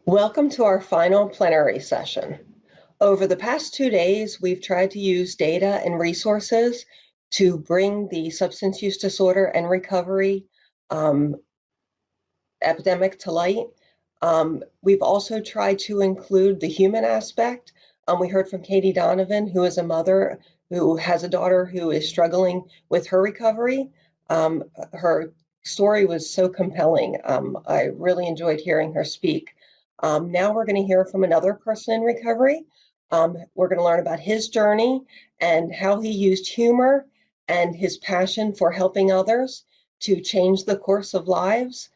Welcome to our final plenary session. Over the past 2 days, we've tried to use data and resources to bring the substance use disorder and recovery epidemic to light. We've also tried to include the human aspect. We heard from Katie Donovan, who is a mother who has a daughter who is struggling with her recovery. Her story was so compelling. I really enjoyed hearing her speak. Now we're going to hear from another person in recovery. We're going to learn about his journey and how he used humor and his passion for helping others to change the course of lives.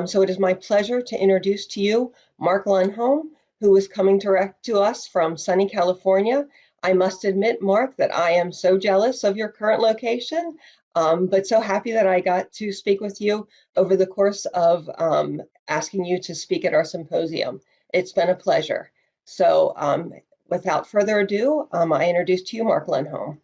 So it is my pleasure to introduce to you Mark Lundholm, who is coming direct to us from sunny California. I must admit, Mark, that I am so jealous of your current location, but so happy that I got to speak with you over the course of asking you to speak at our symposium. It's been a pleasure. So without further ado, I introduce to you Mark Lundholm.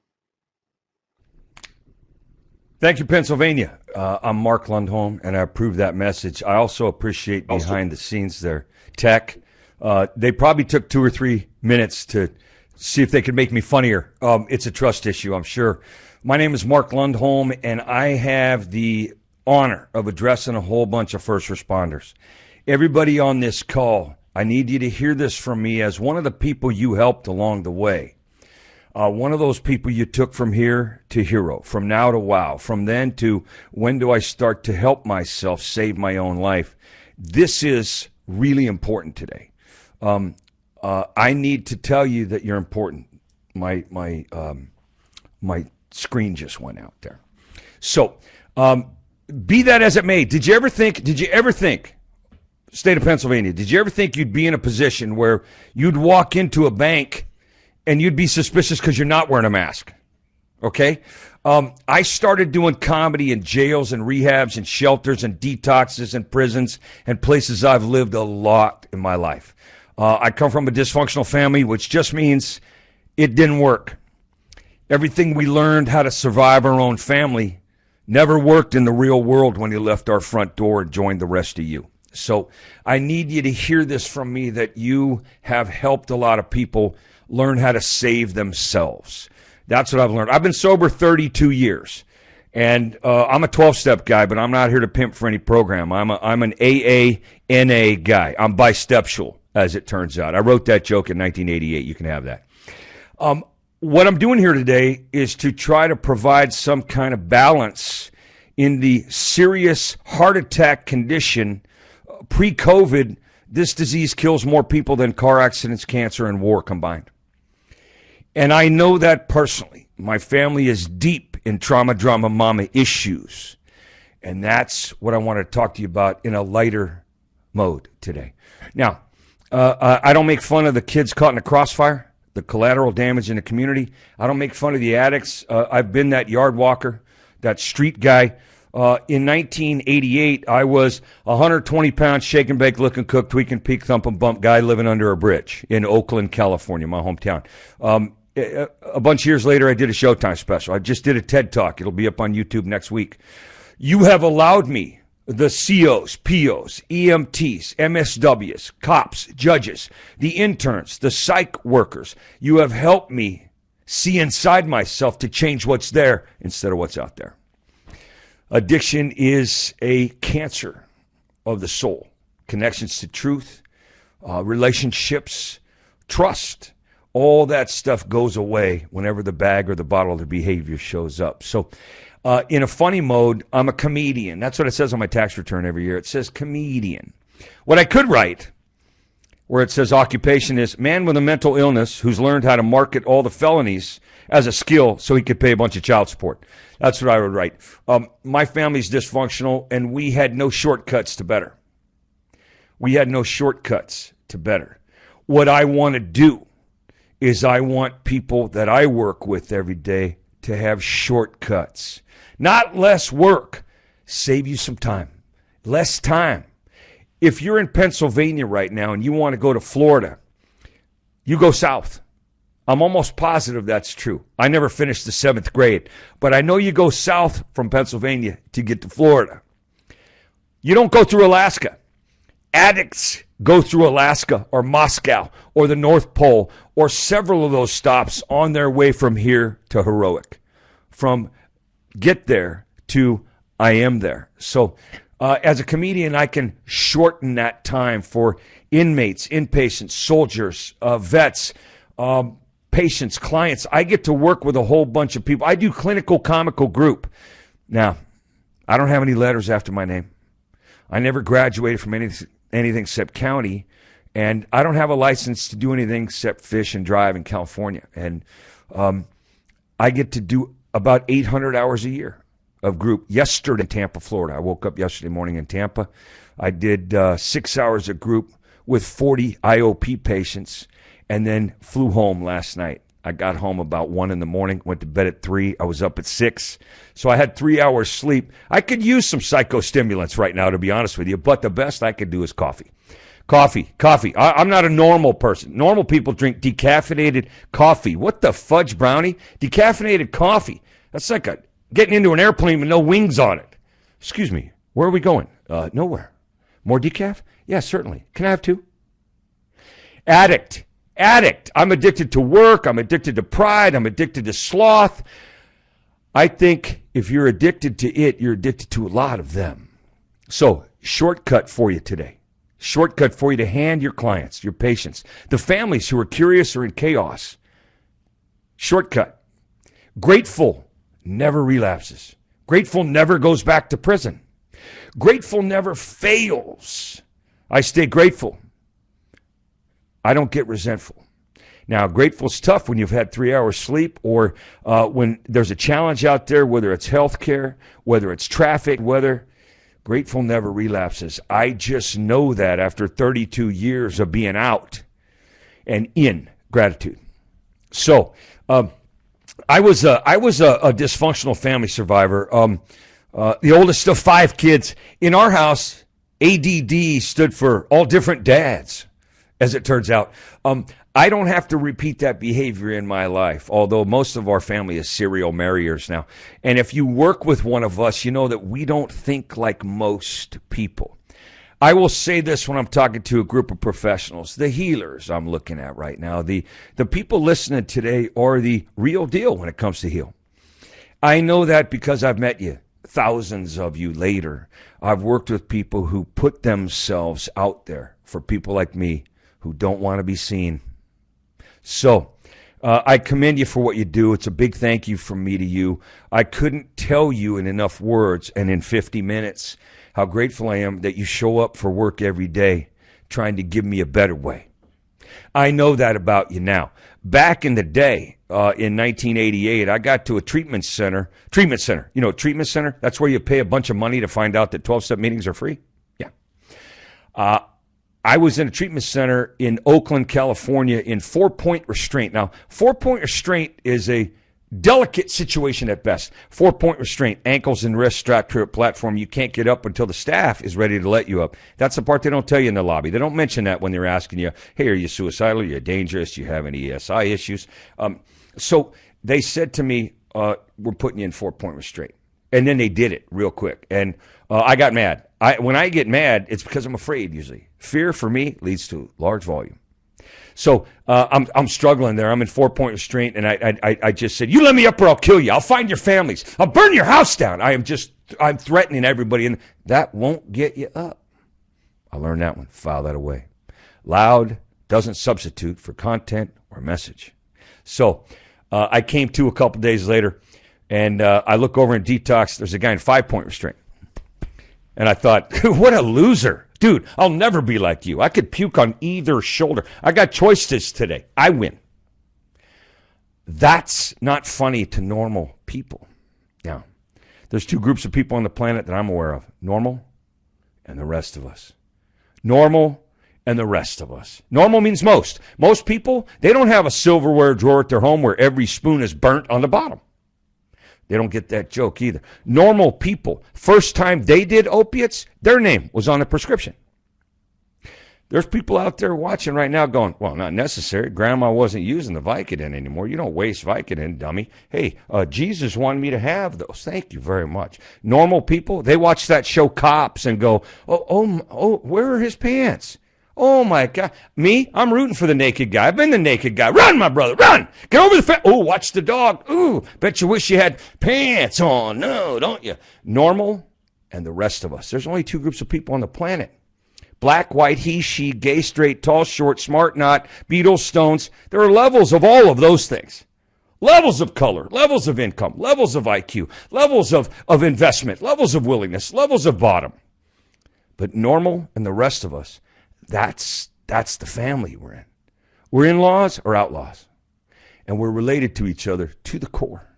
Thank you, Pennsylvania. I'm Mark Lundholm, and I approve that message. I also appreciate behind the scenes their tech. They probably took 2 or 3 minutes to see if they could make me funnier. It's a trust issue, I'm sure. My name is Mark Lundholm, and I have the honor of addressing a whole bunch of first responders. Everybody on this call, I need you to hear this from me as one of the people you helped along the way. One of those people you took from here to hero, from now to wow, from then to when do I start to help myself save my own life. This is really important today. I need to tell you that you're important. My screen just went out there. So, be that as it may, did you ever think, state of Pennsylvania, did you ever think you'd be in a position where you'd walk into a bank and you'd be suspicious because you're not wearing a mask? Okay? I started doing comedy in jails and rehabs and shelters and detoxes and prisons and places I've lived a lot in my life. I come from a dysfunctional family, which just means it didn't work. Everything we learned how to survive our own family never worked in the real world when you left our front door and joined the rest of you. So I need you to hear this from me, that you have helped a lot of people learn how to save themselves. That's what I've learned. I've been sober 32 years, and I'm a 12-step guy, but I'm not here to pimp for any program. I'm an AA-NA guy. I'm bisexual, as it turns out. I wrote that joke in 1988. You can have that. What I'm doing here today is to try to provide some kind of balance in the serious heart attack condition. Pre-COVID, this disease kills more people than car accidents, cancer, and war combined. And I know that personally. My family is deep in trauma, drama, mama issues. And that's what I want to talk to you about in a lighter mode today. Now, I don't make fun of the kids caught in a crossfire, the collateral damage in the community. I don't make fun of the addicts. I've been that yard walker, that street guy. In 1988, I was a 120-pound shake and bake, look and cook, tweak and peek, thump and bump guy living under a bridge in Oakland, California, my hometown. A bunch of years later, I did a Showtime special. I just did a TED Talk. It'll be up on YouTube next week. You have allowed me, the COs, POs, EMTs, MSWs, cops, judges, the interns, the psych workers. You have helped me see inside myself to change what's there instead of what's out there. Addiction is a cancer of the soul. Connections to truth, relationships, trust, all that stuff goes away whenever the bag or the bottle of the behavior shows up. So in a funny mode, I'm a comedian. That's what it says on my tax return every year. It says comedian. What I could write, where it says occupation, is man with a mental illness who's learned how to market all the felonies as a skill so he could pay a bunch of child support. That's what I would write. My family's dysfunctional, and we had no shortcuts to better. We had no shortcuts to better. What I want to do is I want people that I work with every day to have shortcuts. Not less work. Save you some time. Less time. If you're in Pennsylvania right now and you want to go to Florida, you go south. I'm almost positive that's true. I never finished the 7th grade, but I know you go south from Pennsylvania to get to Florida. You don't go through Alaska. Addicts go through Alaska or Moscow or the North Pole or several of those stops on their way from here to heroic, from get there to I am there. So as a comedian, I can shorten that time for inmates, inpatients, soldiers, vets, patients, clients. I get to work with a whole bunch of people. I do clinical comical group. Now, I don't have any letters after my name. I never graduated from anything except county, and I don't have a license to do anything except fish and drive in California. And I get to do about 800 hours a year of group. Yesterday in Tampa, Florida. I woke up yesterday morning in Tampa. I did 6 hours of group with 40 IOP patients, and then flew home last night. I got home about 1 in the morning, went to bed at 3. I was up at 6. So I had 3 hours sleep. I could use some psychostimulants right now, to be honest with you, but the best I could do is coffee. Coffee. I'm not a normal person. Normal people drink decaffeinated coffee. What the fudge brownie? Decaffeinated coffee. That's like getting into an airplane with no wings on it. Excuse me, where are we going? Nowhere. More decaf? Yeah, certainly. Can I have 2? Addict. I'm addicted to work. I'm addicted to pride. I'm addicted to sloth. I think if you're addicted to it, you're addicted to a lot of them. So, shortcut for you today. Shortcut for you to hand your clients, your patients, the families who are curious or in chaos. Shortcut. Grateful never relapses. Grateful never goes back to prison. Grateful never fails. I stay grateful. I don't get resentful. Now, grateful's tough when you've had 3 hours sleep, or when there's a challenge out there, whether it's healthcare, whether it's traffic, whether grateful never relapses. I just know that after 32 years of being out and in gratitude. So, I was a dysfunctional family survivor. The oldest of 5 kids. In our house, ADD stood for all different dads, as it turns out. I don't have to repeat that behavior in my life, although most of our family is serial marriers now. And if you work with one of us, you know that we don't think like most people. I will say this when I'm talking to a group of professionals, the healers I'm looking at right now, the people listening today are the real deal when it comes to heal. I know that because I've met you, thousands of you later. I've worked with people who put themselves out there for people like me who don't want to be seen. So, I commend you for what you do. It's a big thank you from me to you. I couldn't tell you in enough words and in 50 minutes how grateful I am that you show up for work every day trying to give me a better way. I know that about you now. Back in the day, in 1988, I got to a treatment center. You know, treatment center? That's where you pay a bunch of money to find out that 12-step meetings are free? Yeah. I was in a treatment center in Oakland, California in 4-point restraint. Now, 4-point restraint is a delicate situation at best. 4-point restraint, ankles and wrists strapped to a platform. You can't get up until the staff is ready to let you up. That's the part they don't tell you in the lobby. They don't mention that when they're asking you, hey, are you suicidal? Are you dangerous? Do you have any ESI issues? So they said to me, we're putting you in 4-point restraint. And then they did it real quick. And I got mad. When I get mad, it's because I'm afraid usually. Fear for me leads to large volume. So I'm struggling there. I'm in 4-point restraint, and I just said, you let me up or I'll kill you. I'll find your families. I'll burn your house down. I'm threatening everybody, and that won't get you up. I learned that one. File that away. Loud doesn't substitute for content or message. So I came to a couple days later, and I look over in detox. There's a guy in 5-point restraint. And I thought, what a loser. Dude, I'll never be like you. I could puke on either shoulder. I got choices today. I win. That's not funny to normal people. Now, there's 2 groups of people on the planet that I'm aware of. Normal and the rest of us. Normal and the rest of us. Normal means most. Most people, they don't have a silverware drawer at their home where every spoon is burnt on the bottom. They don't get that joke either. Normal people, first time they did opiates, their name was on the prescription. There's people out there watching right now going, well, not necessary. Grandma wasn't using the Vicodin anymore. You don't waste Vicodin, dummy. Hey, Jesus wanted me to have those. Thank you very much. Normal people, they watch that show Cops and go, oh, where are his pants? Oh, my God. Me, I'm rooting for the naked guy. I've been the naked guy. Run, my brother, run. Get over the fence. Oh, watch the dog. Ooh, bet you wish you had pants on. No, don't you? Normal and the rest of us. There's only two groups of people on the planet. Black, white, he, she, gay, straight, tall, short, smart, not, Beatles, Stones. There are levels of all of those things. Levels of color, levels of income, levels of IQ, levels of investment, levels of willingness, levels of bottom. But normal and the rest of us, that's the family we're in. We're in-laws or outlaws. And we're related to each other to the core.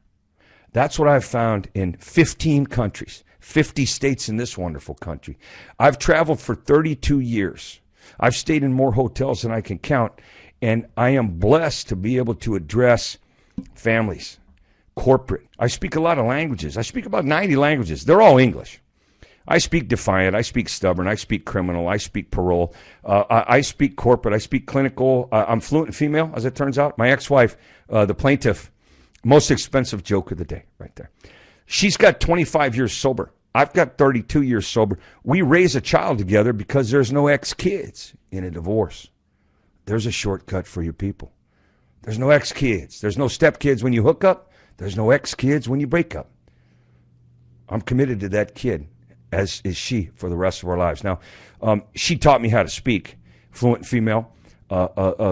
That's what I've found in 15 countries. 50 states in this wonderful country. I've traveled for 32 years. I've stayed in more hotels than I can count, and I am blessed to be able to address families, corporate. I speak a lot of languages. I speak about 90 languages. They're all English. I speak defiant. I speak stubborn. I speak criminal. I speak parole. I speak corporate. I speak clinical. I'm fluent in female, as it turns out. My ex-wife, the plaintiff, most expensive joke of the day right there. She's got 25 years sober. I've got 32 years sober. We raise a child together because there's no ex-kids in a divorce. There's a shortcut for you people. There's no ex-kids. There's no step-kids when you hook up. There's no ex-kids when you break up. I'm committed to that kid, as is she, for the rest of our lives. Now, she taught me how to speak, fluent female,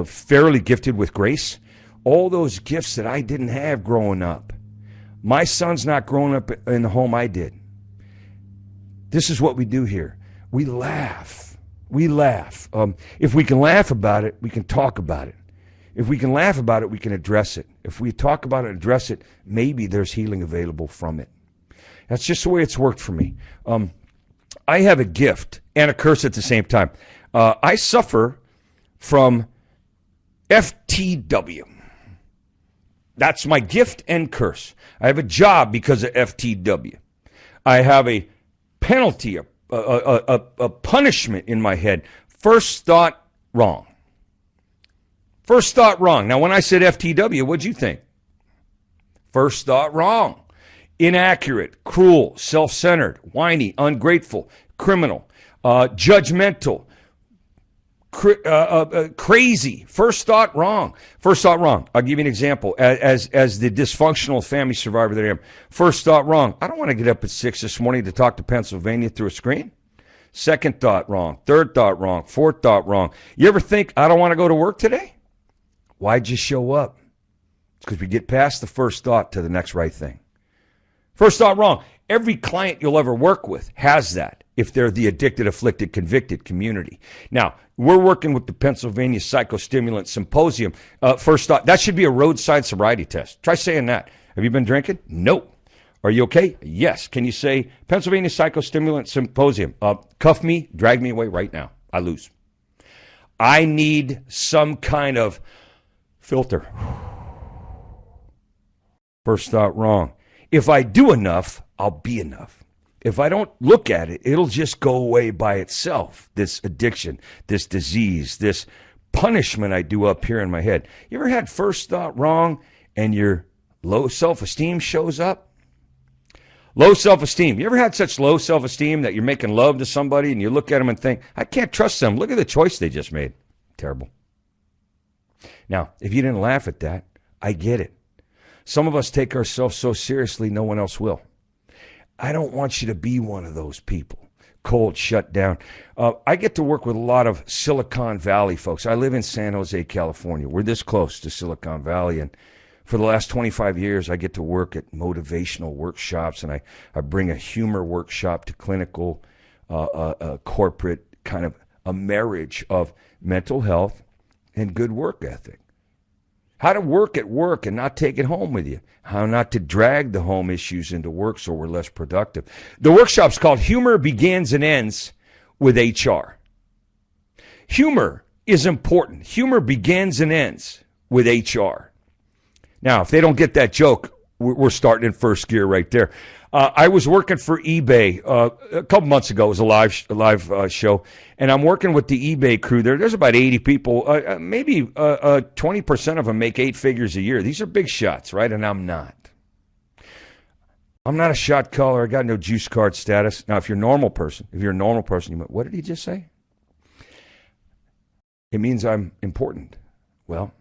fairly gifted with grace. All those gifts that I didn't have growing up. My son's not growing up in the home I did. This is what we do here. We laugh. We laugh. If we can laugh about it, we can talk about it. If we can laugh about it, we can address it. If we talk about it and address it, maybe there's healing available from it. That's just the way it's worked for me. I have a gift and a curse at the same time. I suffer from FTW. That's my gift and curse. I have a job because of FTW. I have a penalty, a punishment in my head. First thought wrong. First thought wrong. Now, when I said FTW, what'd you think? First thought wrong. Inaccurate, cruel, self-centered, whiny, ungrateful, criminal, judgmental, crazy. First thought wrong. First thought wrong. I'll give you an example. As the dysfunctional family survivor that I am, first thought wrong. I don't want to get up at 6 this morning to talk to Pennsylvania through a screen. Second thought wrong. Third thought wrong. Fourth thought wrong. You ever think, I don't want to go to work today? Why'd you show up? It's because we get past the first thought to the next right thing. First thought wrong. Every client you'll ever work with has that if they're the addicted, afflicted, convicted community. Now, we're working with the Pennsylvania Psychostimulant Symposium. First thought, that should be a roadside sobriety test. Try saying that. Have you been drinking? No. Are you okay? Yes. Can you say Pennsylvania Psychostimulant Symposium? Cuff me, drag me away right now. I lose. I need some kind of filter. First thought wrong. If I do enough, I'll be enough. If I don't look at it, it'll just go away by itself. This addiction, this disease, this punishment I do up here in my head. You ever had first thought wrong and your low self-esteem shows up? Low self-esteem. You ever had such low self-esteem that you're making love to somebody and you look at them and think, I can't trust them. Look at the choice they just made. Terrible. Now, if you didn't laugh at that, I get it. Some of us take ourselves so seriously, no one else will. I don't want you to be one of those people. Cold, shut down. I get to work with a lot of Silicon Valley folks. I live in San Jose, California. We're this close to Silicon Valley. And for the last 25 years, I get to work at motivational workshops. And I bring a humor workshop to clinical, corporate, kind of a marriage of mental health and good work ethic. How to work at work and not take it home with you. How not to drag the home issues into work so we're less productive. The workshop's called Humor Begins and Ends with HR. Humor is important. Humor begins and ends with HR. Now, if they don't get that joke, we're starting in first gear right there. I was working for eBay a couple months ago. It was a live show, and I'm working with the eBay crew there. There's about 80 people. Maybe 20% of them make 8 figures a year. These are big shots, right? And I'm not. I'm not a shot caller. I got no juice card status. Now, if you're a normal person, you went, what did he just say? It means I'm important. Well,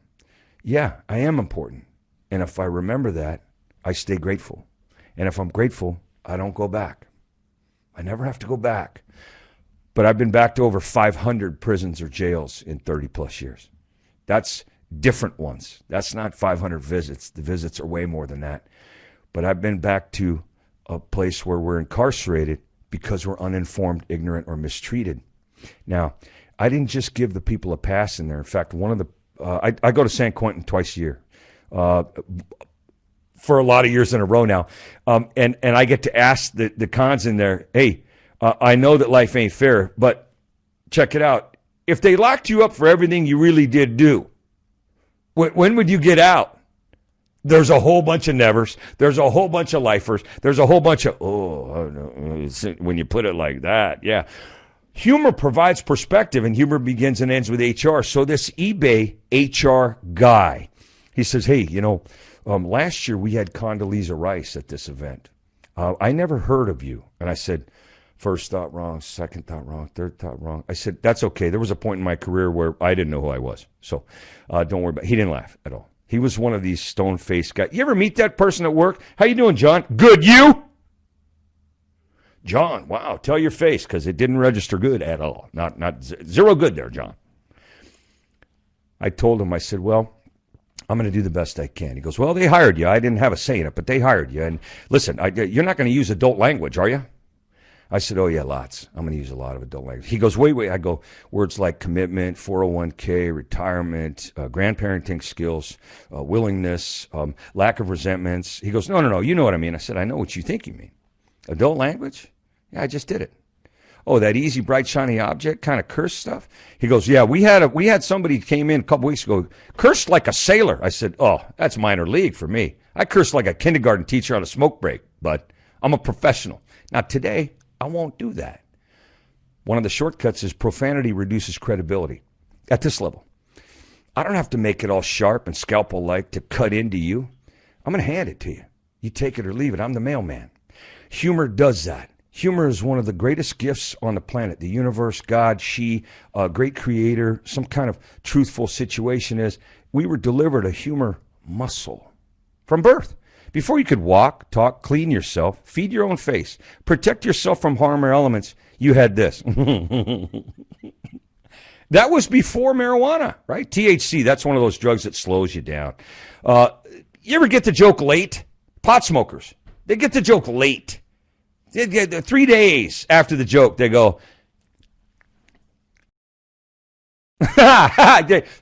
yeah, I am important. And if I remember that, I stay grateful. And if I'm grateful, I don't go back. I never have to go back. But I've been back to over 500 prisons or jails in 30 plus years. That's different ones. That's not 500 visits. The visits are way more than that. But I've been back to a place where we're incarcerated because we're uninformed, ignorant, or mistreated. Now, I didn't just give the people a pass in there. In fact, I go to San Quentin twice a year. For a lot of years in a row now. And I get to ask the cons in there, hey, I know that life ain't fair, but check it out. If they locked you up for everything you really did do, when would you get out? There's a whole bunch of nevers. There's a whole bunch of lifers. There's a whole bunch of, when you put it like that, yeah. Humor provides perspective, and humor begins and ends with HR. So this eBay HR guy, he says, hey, last year we had Condoleezza Rice at this event. I never heard of you. And I said, first thought wrong, second thought wrong, third thought wrong. I said, that's okay. There was a point in my career where I didn't know who I was. So don't worry about it. He didn't laugh at all. He was one of these stone-faced guys. You ever meet that person at work? How you doing, John? Good, you? John, wow, tell your face, because it didn't register good at all. Not zero good there, John. I told him, I said, well, I'm going to do the best I can. He goes, well, they hired you. I didn't have a say in it, but they hired you. And listen, you're not going to use adult language, are you? I said, oh, yeah, lots. I'm going to use a lot of adult language. He goes, wait. I go, words like commitment, 401k, retirement, grandparenting skills, willingness, lack of resentments. He goes, no, you know what I mean. I said, I know what you think you mean. Adult language? Yeah, I just did it. Oh, that easy, bright, shiny object kind of curse stuff? He goes, yeah, we had somebody came in a couple weeks ago, cursed like a sailor. I said, oh, that's minor league for me. I cursed like a kindergarten teacher on a smoke break, but I'm a professional. Now, today, I won't do that. One of the shortcuts is profanity reduces credibility at this level. I don't have to make it all sharp and scalpel-like to cut into you. I'm going to hand it to you. You take it or leave it. I'm the mailman. Humor does that. Humor is one of the greatest gifts on the planet. The universe, God, she, a great creator, some kind of truthful situation is we were delivered a humor muscle from birth. Before you could walk, talk, clean yourself, feed your own face, protect yourself from harm or elements, you had this. That was before marijuana, right? THC, that's one of those drugs that slows you down. You ever get the joke late? Pot smokers, they get the joke late. 3 days after the joke, they go,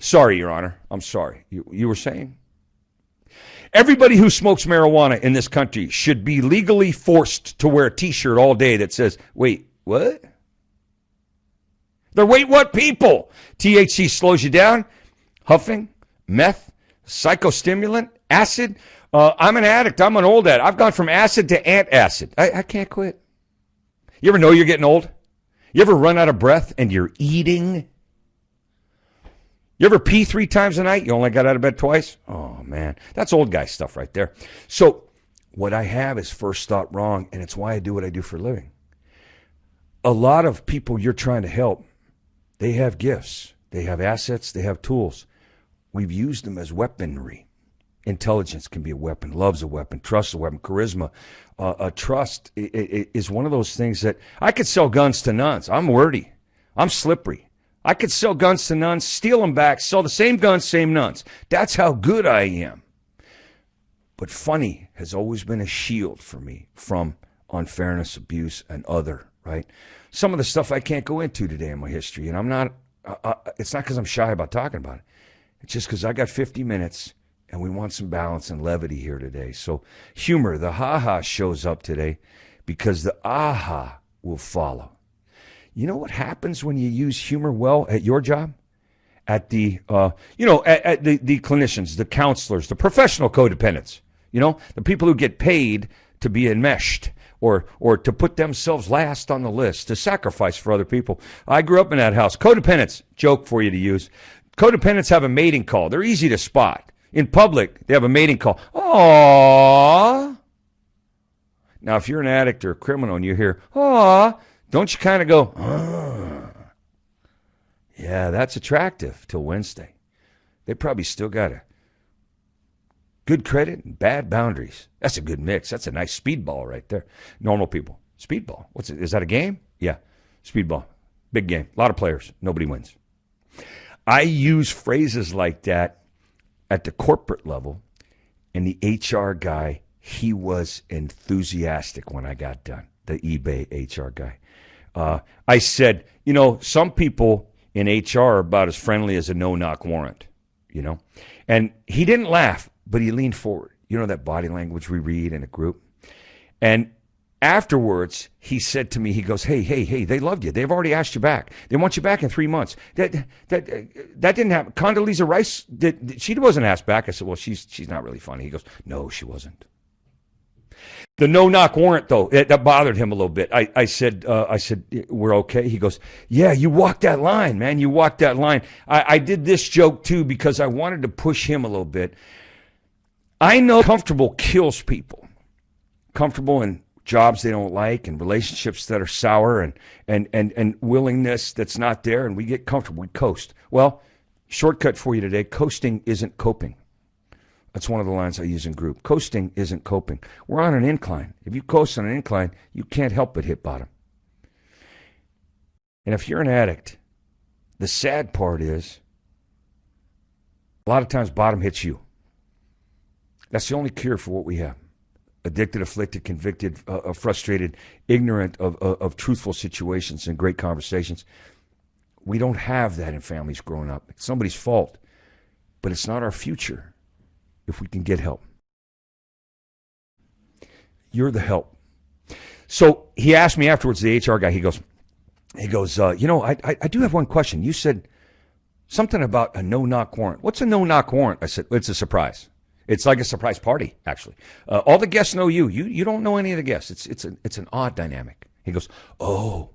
sorry, Your Honor, I'm sorry. You were saying? Everybody who smokes marijuana in this country should be legally forced to wear a T-shirt all day that says, wait, what? They're wait, what people? THC slows you down. Huffing, meth, psychostimulant, acid. I'm an addict. I'm an old addict. I've gone from acid to antacid. I can't quit. You ever know you're getting old? You ever run out of breath and you're eating? You ever pee 3 times a night? You only got out of bed twice? Oh, man. That's old guy stuff right there. So what I have is first thought wrong, and it's why I do what I do for a living. A lot of people you're trying to help, they have gifts. They have assets. They have tools. We've used them as weaponry. Intelligence can be a weapon. Love's a weapon. Trust's a weapon. Charisma. Trust is one of those things that I could sell guns to nuns. I'm wordy. I'm slippery. I could sell guns to nuns, steal them back, sell the same guns, same nuns. That's how good I am. But funny has always been a shield for me from unfairness, abuse, and other, right? Some of the stuff I can't go into today in my history, and I'm not, it's not because I'm shy about talking about it. It's just because I got 50 minutes, and we want some balance and levity here today. So humor, the ha-ha shows up today because the aha will follow. You know what happens when you use humor well at your job? At the, at the clinicians, the counselors, the professional codependents, the people who get paid to be enmeshed or to put themselves last on the list, to sacrifice for other people. I grew up in that house. Codependents, joke for you to use. Codependents have a mating call. They're easy to spot. In public, they have a mating call. Aww. Now, if you're an addict or a criminal and you hear, aww, don't you kind of go, yeah, that's attractive till Wednesday. They probably still got a good credit and bad boundaries. That's a good mix. That's a nice speedball right there. Normal people. Speedball. What's it? Is that a game? Yeah. Speedball. Big game. A lot of players. Nobody wins. I use phrases like that at the corporate level, and the HR guy, he was enthusiastic when I got done, the eBay HR guy. I said, some people in HR are about as friendly as a no-knock warrant, And he didn't laugh, but he leaned forward. That body language we read in a group. And afterwards, he said to me, he goes, hey, they loved you. They've already asked you back. They want you back in 3 months. That didn't happen. Condoleezza Rice, she wasn't asked back. I said, well, she's not really funny. He goes, no, she wasn't. The no-knock warrant, though, that bothered him a little bit. I said, we're okay. He goes, yeah, you walked that line, man. You walked that line. I did this joke, too, because I wanted to push him a little bit. I know comfortable kills people. Comfortable in jobs they don't like and relationships that are sour and willingness that's not there, and we get comfortable. We coast. Well, shortcut for you today, coasting isn't coping. That's one of the lines I use in group. Coasting isn't coping. We're on an incline. If you coast on an incline, you can't help but hit bottom. And if you're an addict, the sad part is a lot of times bottom hits you. That's the only cure for what we have. Addicted, afflicted, convicted, frustrated, ignorant of truthful situations and great conversations. We don't have that in families growing up. It's somebody's fault, but it's not our future if we can get help. You're the help. So he asked me afterwards, the HR guy, he goes, I do have one question. You said something about a no-knock warrant. What's a no-knock warrant? I said, it's a surprise. It's like a surprise party, actually. All the guests know you. You don't know any of the guests. It's an odd dynamic. He goes, oh.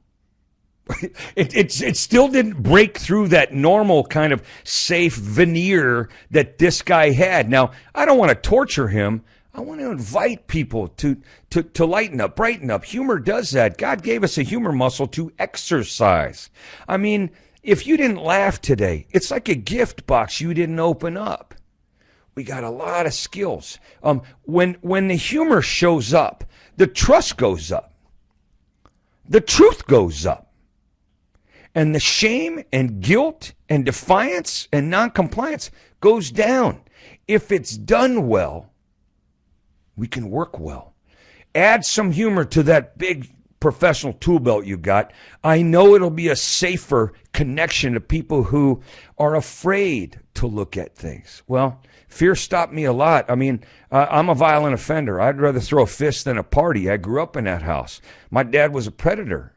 It still didn't break through that normal kind of safe veneer that this guy had. Now, I don't want to torture him. I want to invite people to lighten up, brighten up. Humor does that. God gave us a humor muscle to exercise. I mean, if you didn't laugh today, it's like a gift box you didn't open up. We got a lot of skills. When the humor shows up, the trust goes up. The truth goes up. And the shame and guilt and defiance and noncompliance goes down. If it's done well, we can work well. Add some humor to that big professional tool belt you got. I know it'll be a safer connection to people who are afraid to look at things. Well, fear stopped me a lot. I mean, I'm a violent offender. I'd rather throw a fist than a party. I grew up in that house. My dad was a predator.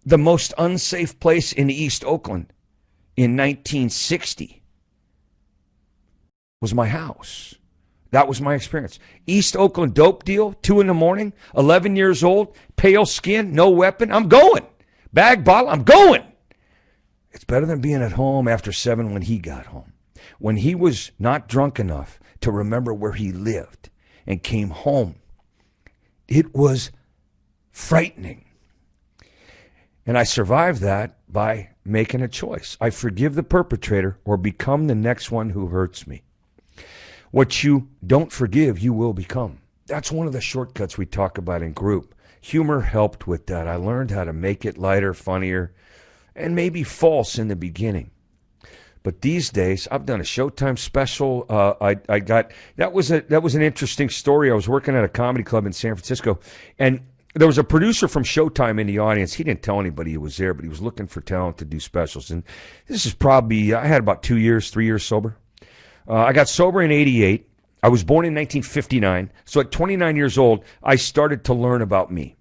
The most unsafe place in East Oakland in 1960 was my house. That was my experience. East Oakland dope deal, 2 a.m, 11 years old, pale skin, no weapon. I'm going. Bag, bottle, I'm going. It's better than being at home after 7 when he got home. When he was not drunk enough to remember where he lived and came home, it was frightening. And I survived that by making a choice. I forgive the perpetrator or become the next one who hurts me. What you don't forgive, you will become. That's one of the shortcuts we talk about in group. Humor helped with that. I learned how to make it lighter, funnier, and maybe false in the beginning. But these days, I've done a Showtime special. That was an interesting story. I was working at a comedy club in San Francisco, and there was a producer from Showtime in the audience. He didn't tell anybody he was there, but he was looking for talent to do specials. And this is probably, I had about 3 years sober. I got sober in 88. I was born in 1959. So at 29 years old, I started to learn about me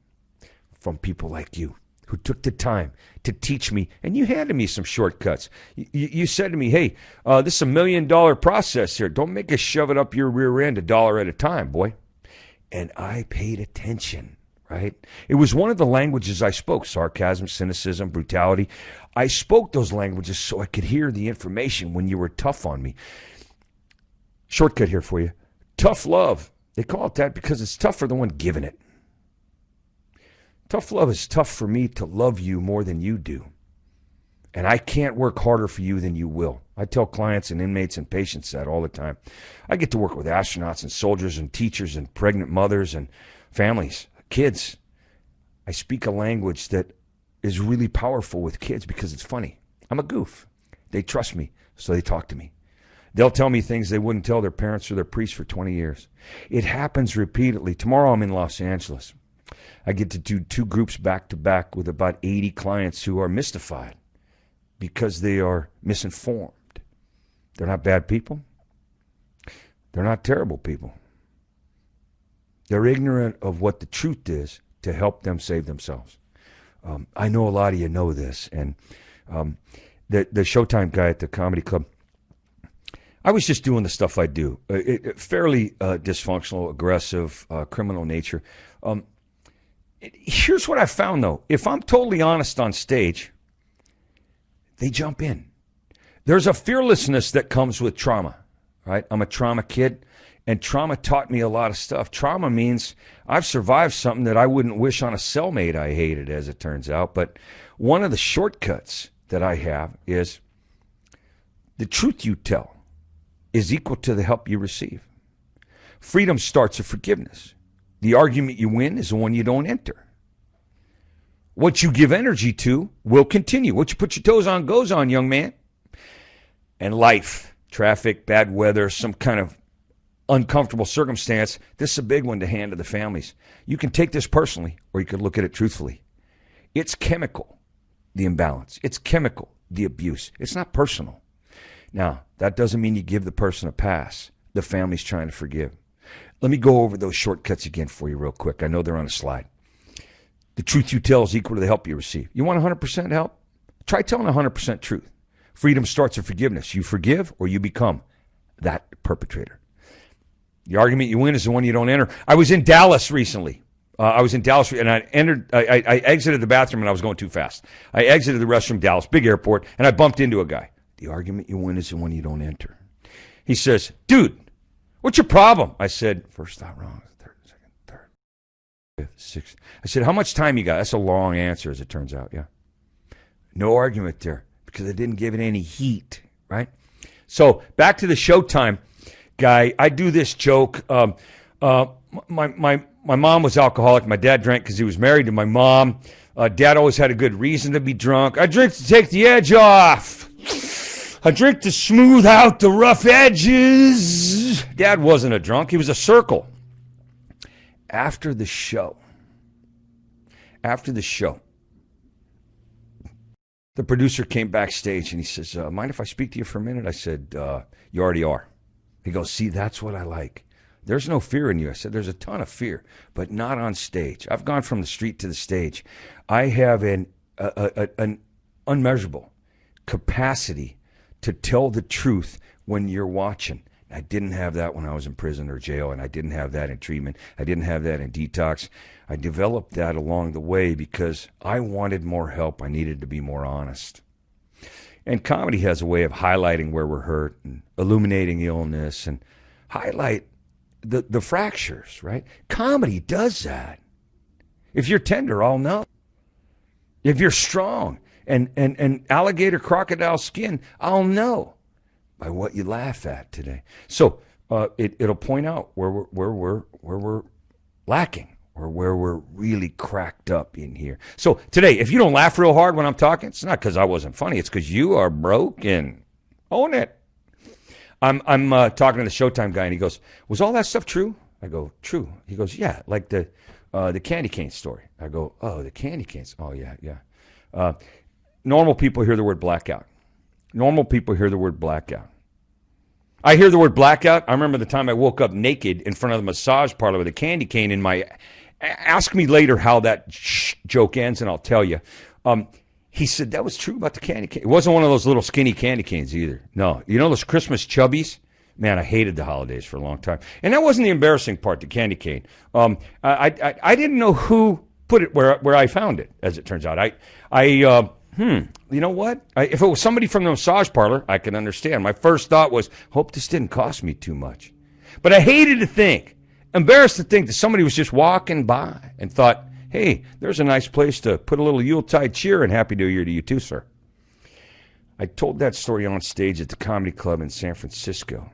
from people like you who took the time to teach me. And you handed me some shortcuts. You said to me, hey, this is $1 million process here. Don't make us shove it up your rear end $1 at a time, boy. And I paid attention, right? It was one of the languages I spoke, sarcasm, cynicism, brutality. I spoke those languages so I could hear the information when you were tough on me. Shortcut here for you. Tough love. They call it that because it's tough for the one giving it. Tough love is tough for me to love you more than you do. And I can't work harder for you than you will. I tell clients and inmates and patients that all the time. I get to work with astronauts and soldiers and teachers and pregnant mothers and families, kids. I speak a language that is really powerful with kids because it's funny. I'm a goof. They trust me, so they talk to me. They'll tell me things they wouldn't tell their parents or their priests for 20 years. It happens repeatedly. Tomorrow I'm in Los Angeles. I get to do 2 groups back to back with about 80 clients who are mystified because they are misinformed. They're not bad people. They're not terrible people. They're ignorant of what the truth is to help them save themselves. I know a lot of you know this. And the Showtime guy at the comedy club, I was just doing the stuff I do. Fairly dysfunctional, aggressive, criminal nature. Here's what I found, though. If I'm totally honest on stage, they jump in. There's a fearlessness that comes with trauma, right? I'm a trauma kid, and trauma taught me a lot of stuff. Trauma means I've survived something that I wouldn't wish on a cellmate I hated, as it turns out. But one of the shortcuts that I have is the truth you tell is equal to the help you receive. Freedom starts with forgiveness. The argument you win is the one you don't enter. What you give energy to will continue. What you put your toes on goes on, young man. And life, traffic, bad weather, some kind of uncomfortable circumstance, this is a big one to hand to the families. You can take this personally, or you can look at it truthfully. It's chemical, the imbalance. It's chemical, the abuse. It's not personal. Now, that doesn't mean you give the person a pass. The family's trying to forgive. Let me go over those shortcuts again for you real quick. I know they're on a slide. The truth you tell is equal to the help you receive. You want 100% help? Try telling 100% truth. Freedom starts with forgiveness. You forgive or you become that perpetrator. The argument you win is the one you don't enter. I was in Dallas recently. And I exited the bathroom and I was going too fast. I exited the restroom, Dallas, big airport, and I bumped into a guy. The argument you win is the one you don't enter. He says, dude, what's your problem? I said, first thought wrong, third, second, third, fifth, sixth. I said, how much time you got? That's a long answer, as it turns out, yeah. No argument there because I didn't give it any heat, right? So back to the Showtime guy. I do this joke. My mom was alcoholic. My dad drank because he was married to my mom. Dad always had a good reason to be drunk. I drink to take the edge off. I drink to smooth out the rough edges. Dad wasn't a drunk. He was a circle. After the show, the producer came backstage and he says, mind if I speak to you for a minute? I said, you already are. He goes, see, that's what I like. There's no fear in you. I said, there's a ton of fear, but not on stage. I've gone from the street to the stage. I have an unmeasurable capacity to tell the truth when you're watching. I didn't have that when I was in prison or jail, and I didn't have that in treatment. I didn't have that in detox. I developed that along the way because I wanted more help. I needed to be more honest. And comedy has a way of highlighting where we're hurt and illuminating illness and highlight the fractures, right? Comedy does that. If you're tender, I'll know. If you're strong and alligator crocodile skin, I'll know by what you laugh at today. So it'll point out where we're lacking or where we're really cracked up in here. So today, if you don't laugh real hard when I'm talking, it's not because I wasn't funny. It's because you are broken. Own it. I'm talking to the Showtime guy, and he goes, was all that stuff true? I go, true. He goes, yeah, like the candy cane story. I go, oh, the candy canes. Oh, yeah. Normal people hear the word blackout. Normal people hear the word blackout. I hear the word blackout. I remember the time I woke up naked in front of the massage parlor with a candy cane in my... Ask me later how that joke ends, and I'll tell you. He said that was true about the candy cane. It wasn't one of those little skinny candy canes either. No. You know those Christmas chubbies? Man, I hated the holidays for a long time. And that wasn't the embarrassing part, the candy cane. I didn't know who put it where I found it, as it turns out. You know what? If it was somebody from the massage parlor, I could understand. My first thought was, hope this didn't cost me too much. But I hated to think, embarrassed to think that somebody was just walking by and thought, hey, there's a nice place to put a little Yuletide cheer and Happy New Year to you too, sir. I told that story on stage at the Comedy Club in San Francisco.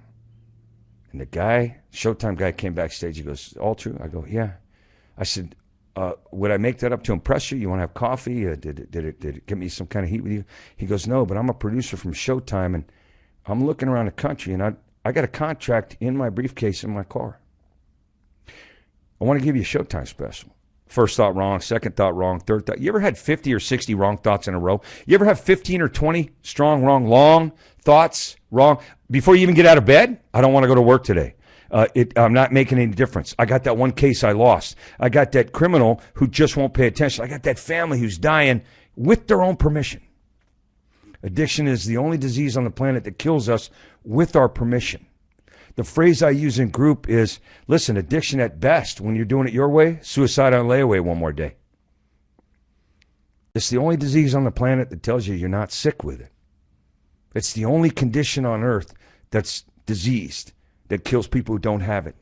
And the guy, Showtime guy, came backstage. He goes, all true? I go, yeah. I said, would I make that up to impress you? You want to have coffee? Did it give me some kind of heat with you? He goes, no, but I'm a producer from Showtime, and I'm looking around the country, and I got a contract in my briefcase in my car. I want to give you a Showtime special. First thought wrong, second thought wrong, third thought. You ever had 50 or 60 wrong thoughts in a row? You ever have 15 or 20 strong, wrong, long thoughts wrong? Before you even get out of bed, I don't want to go to work today. I'm not making any difference. I got that one case I lost. I got that criminal who just won't pay attention. I got that family who's dying with their own permission. Addiction is the only disease on the planet that kills us with our permission. The phrase I use in group is, listen, addiction at best, when you're doing it your way, suicide on layaway one more day. It's the only disease on the planet that tells you you're not sick with it. It's the only condition on earth that's diseased, that kills people who don't have it.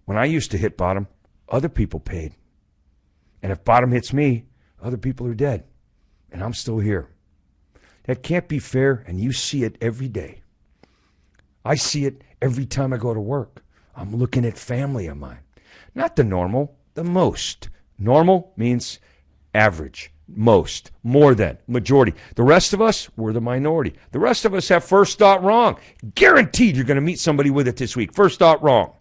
When I used to hit bottom, other people paid. And if bottom hits me, other people are dead. And I'm still here. That can't be fair, and you see it every day. I see it every time I go to work. I'm looking at family of mine. Not the normal, the most. Normal means average, most, more than, majority. The rest of us, we're the minority. The rest of us have first thought wrong. Guaranteed you're going to meet somebody with it this week. First thought wrong.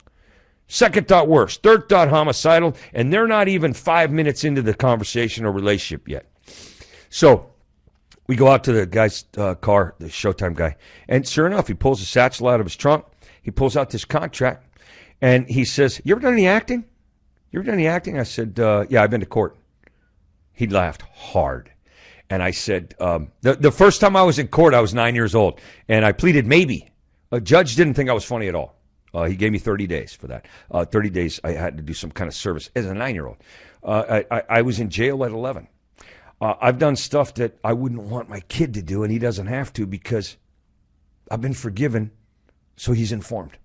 Second thought worse. Third thought homicidal. And they're not even 5 minutes into the conversation or relationship yet. So we go out to the guy's car, the Showtime guy. And sure enough, he pulls a satchel out of his trunk. He pulls out this contract. And he says, you ever done any acting? You ever done any acting? I said, yeah, I've been to court. He laughed hard. And I said, the first time I was in court, I was 9 years old. And I pleaded maybe. A judge didn't think I was funny at all. He gave me 30 days for that. 30 days I had to do some kind of service as a 9-year-old. I was in jail at 11. I've done stuff that I wouldn't want my kid to do, and he doesn't have to because I've been forgiven, so he's informed.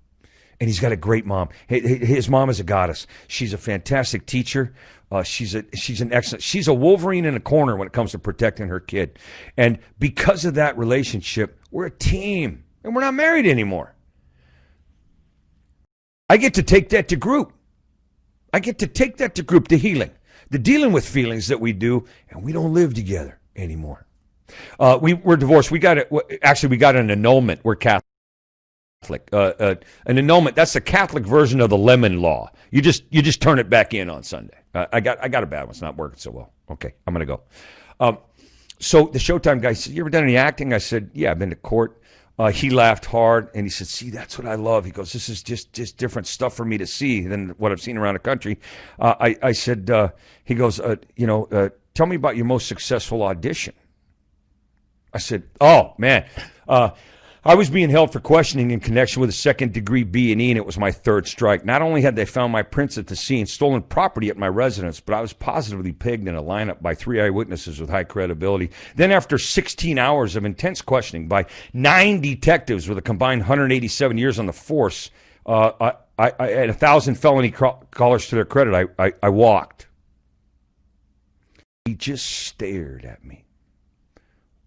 And he's got a great mom. His mom is a goddess. She's a fantastic teacher. She's an excellent. She's a Wolverine in a corner when it comes to protecting her kid. And because of that relationship, we're a team, and we're not married anymore. I get to take that to group. The healing, the dealing with feelings that we do, and we don't live together anymore. We're divorced. We got an annulment. We're Catholic. An annulment, that's the Catholic version of the lemon law. You just turn it back in on Sunday. I got a bad one. It's not working so well. Okay, I'm going to go. So the Showtime guy said, you ever done any acting? I said, yeah, I've been to court. He laughed hard, and he said, see, that's what I love. He goes, this is just different stuff for me to see than what I've seen around the country. I said, he goes, tell me about your most successful audition. I said, oh, man, I was being held for questioning in connection with a second-degree B&E, and it was my third strike. Not only had they found my prints at the scene, stolen property at my residence, but I was positively pegged in a lineup by 3 eyewitnesses with high credibility. Then after 16 hours of intense questioning by 9 detectives with a combined 187 years on the force, I had 1,000 felony callers to their credit, I walked. He just stared at me.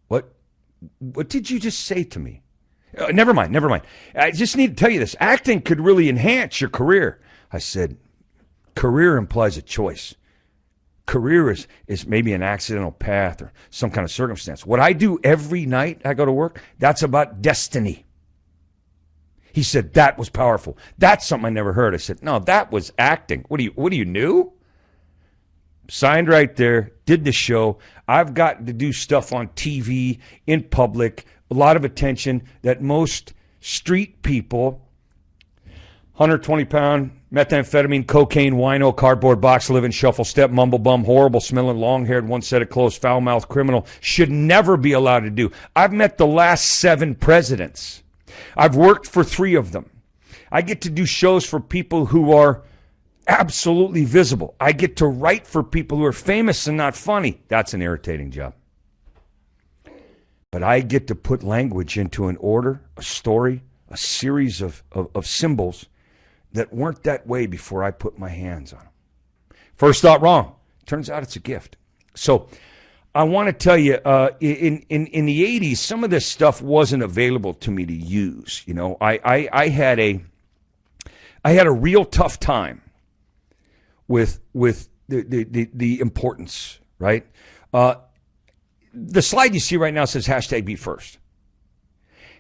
What did you just say to me? Never mind. I just need to tell you this. Acting could really enhance your career. I said, career implies a choice. Career is maybe an accidental path or some kind of circumstance. What I do every night I go to work, that's about destiny. He said, that was powerful. That's something I never heard. I said, no, that was acting. What do you new? Signed right there, did the show. I've got to do stuff on TV, in public, a lot of attention that most street people, 120-pound methamphetamine, cocaine, wino, cardboard box, living, shuffle, step, mumble bum, horrible smelling, long-haired, one set of clothes, foul-mouthed criminal should never be allowed to do. I've met the last 7 presidents. I've worked for 3 of them. I get to do shows for people who are absolutely visible. I get to write for people who are famous and not funny. That's an irritating job. But I get to put language into an order, a story, a series of symbols that weren't that way before I put my hands on them. First thought wrong. Turns out it's a gift. So I want to tell you, in the 80s, some of this stuff wasn't available to me to use. You know, I had a real tough time with the importance, right? The slide you see right now says hashtag be first.